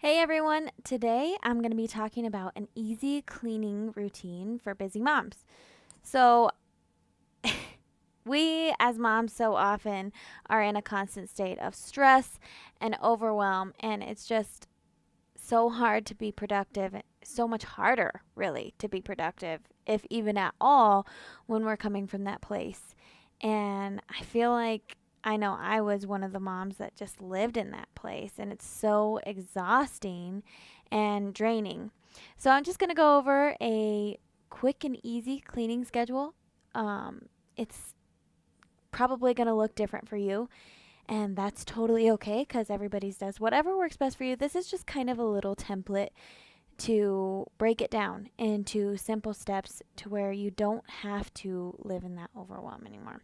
Hey everyone, today I'm going to be talking about an easy cleaning routine for busy moms. So, we as moms so often are in a constant state of stress and overwhelm, and it's just so hard to be productive, so much harder, really, to be productive, if even at all, when we're coming from that place. And I feel like I know I was one of the moms that just lived in that place, and it's so exhausting and draining. So I'm just going to go over a quick and easy cleaning schedule. It's probably going to look different for you, and that's totally okay because everybody's does whatever works best for you. This is just kind of a little template to break it down into simple steps to where you don't have to live in that overwhelm anymore.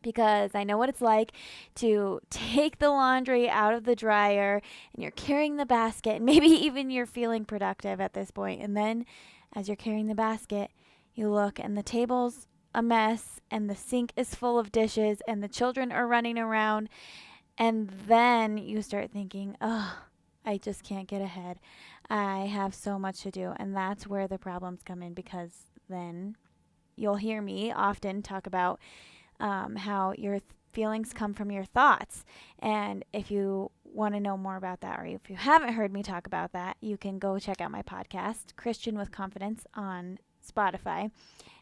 Because I know what it's like to take the laundry out of the dryer and you're carrying the basket, and maybe even you're feeling productive at this point. And then as you're carrying the basket, you look and the table's a mess and the sink is full of dishes and the children are running around. And then you start thinking, oh, I just can't get ahead. I have so much to do. And that's where the problems come in, because then you'll hear me often talk about how your feelings come from your thoughts. And if you want to know more about that, or if you haven't heard me talk about that, you can go check out my podcast, Christian with Confidence, on Spotify.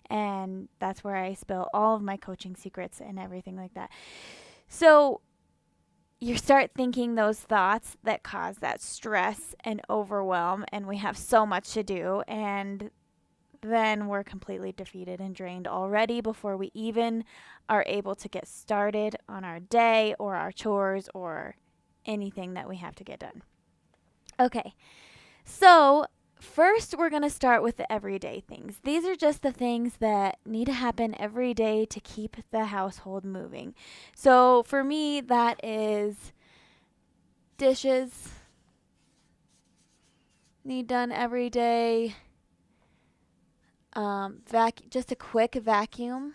And that's where I spill all of my coaching secrets and everything like that. So you start thinking those thoughts that cause that stress and overwhelm, and we have so much to do, and then we're completely defeated and drained already before we even are able to get started on our day or our chores or anything that we have to get done. Okay, so first we're going to start with the everyday things. These are just the things that need to happen every day to keep the household moving. So for me, that is dishes need done every day. Just a quick vacuum,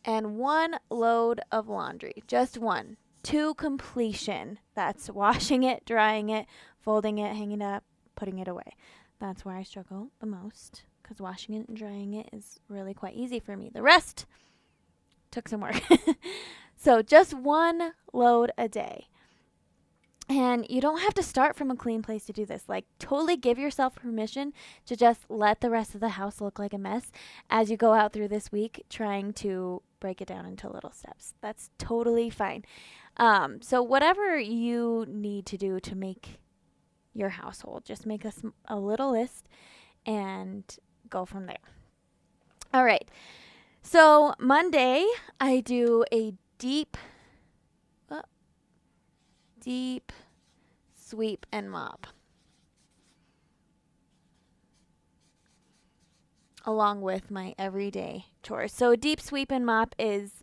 and one load of laundry. Just one. To completion. That's washing it, drying it, folding it, hanging it up, putting it away. That's where I struggle the most, because washing it and drying it is really quite easy for me. The rest took some work. So just one load a day. And you don't have to start from a clean place to do this. Like, totally give yourself permission to just let the rest of the house look like a mess as you go out through this week, trying to break it down into little steps. That's totally fine. So whatever you need to do to make your household, just make a little list and go from there. All right. So Monday, I do a deep sweep and mop, along with my everyday chores. So deep sweep and mop is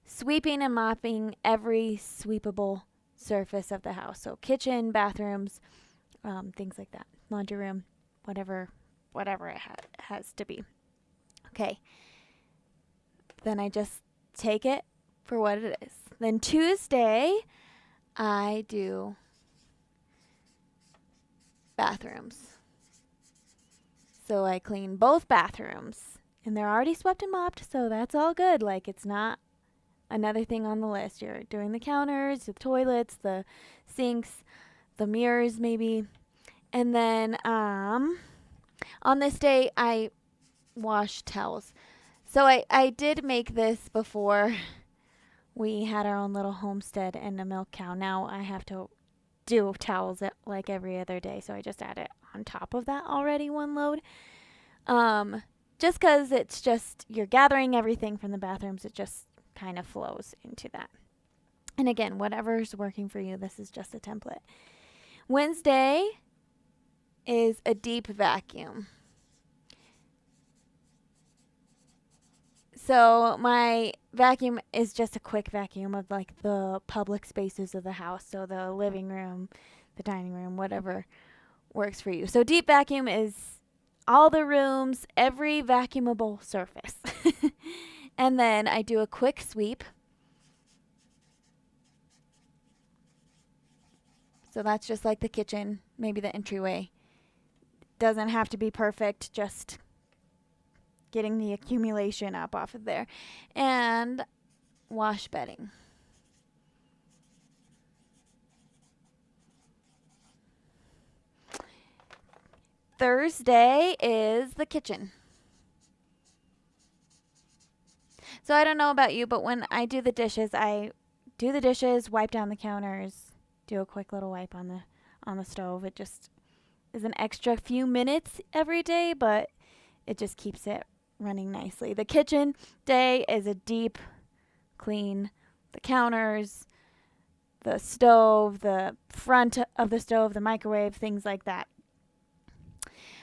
sweeping and mopping every sweepable surface of the house. So kitchen, bathrooms, things like that, laundry room, whatever it has to be. Okay. Then I just take it for what it is. Then Tuesday, I do bathrooms. So I clean both bathrooms, and they're already swept and mopped, so that's all good. Like, it's not another thing on the list. You're doing the counters, the toilets, the sinks, the mirrors maybe. And then on this day, I wash towels. So I did make this before we had our own little homestead and a milk cow. Now I have to do towels like every other day, so I just add it on top of that already, one load. Just because it's just, you're gathering everything from the bathrooms, it just kind of flows into that. And again, whatever's working for you, this is just a template. Wednesday is a deep vacuum. So my vacuum is just a quick vacuum of like the public spaces of the house. So the living room, the dining room, whatever works for you. So deep vacuum is all the rooms, every vacuumable surface. And then I do a quick sweep. So that's just like the kitchen, maybe the entryway. Doesn't have to be perfect, just getting the accumulation up off of there. And wash bedding. Thursday is the kitchen. So I don't know about you, but when I do the dishes, wipe down the counters, do a quick little wipe on the stove. It just is an extra few minutes every day, but it just keeps it running nicely. The kitchen day is a deep clean. The counters, the stove, the front of the stove, the microwave, things like that.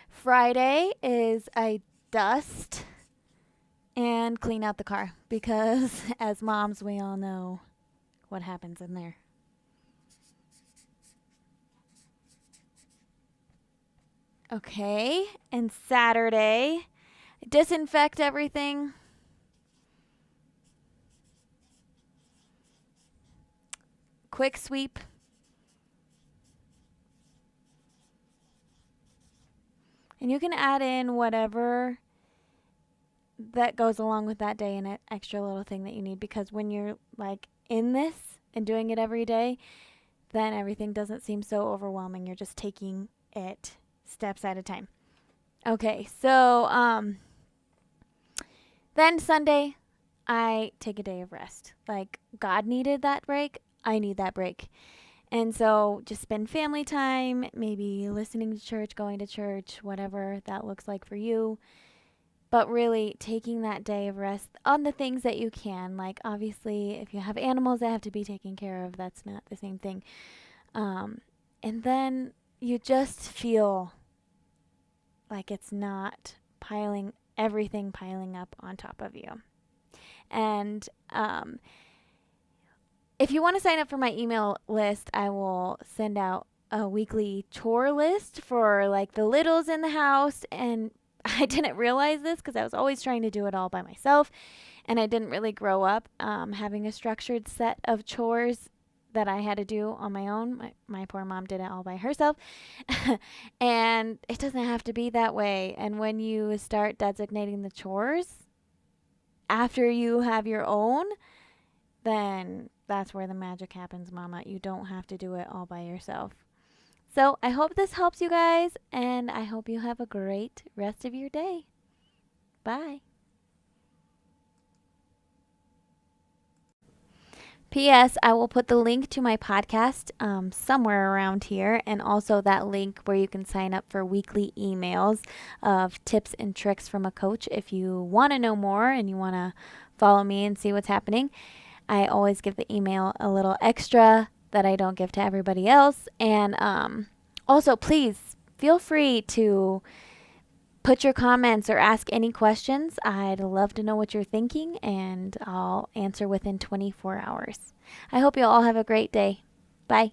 Friday is I dust and clean out the car because as moms, we all know what happens in there. Okay, and Saturday, disinfect everything. Quick sweep. And you can add in whatever that goes along with that day and an extra little thing that you need, because when you're like in this and doing it every day, then everything doesn't seem so overwhelming. You're just taking it steps at a time. Okay, so then Sunday, I take a day of rest. Like God needed that break, I need that break. And so just spend family time, maybe listening to church, going to church, whatever that looks like for you. But really taking that day of rest on the things that you can. Like obviously, if you have animals that have to be taken care of, that's not the same thing. And then you just feel like it's not everything piling up on top of you. And if you want to sign up for my email list, I will send out a weekly chore list for like the littles in the house. And I didn't realize this because I was always trying to do it all by myself. And I didn't really grow up having a structured set of chores that I had to do on my own. My poor mom did it all by herself. And it doesn't have to be that way. And when you start designating the chores after you have your own, then that's where the magic happens, Mama. You don't have to do it all by yourself. So I hope this helps you guys, and I hope you have a great rest of your day. Bye. P.S. I will put the link to my podcast somewhere around here, and also that link where you can sign up for weekly emails of tips and tricks from a coach if you want to know more and you want to follow me and see what's happening. I always give the email a little extra that I don't give to everybody else. And also, please feel free to put your comments or ask any questions. I'd love to know what you're thinking, and I'll answer within 24 hours. I hope you all have a great day. Bye.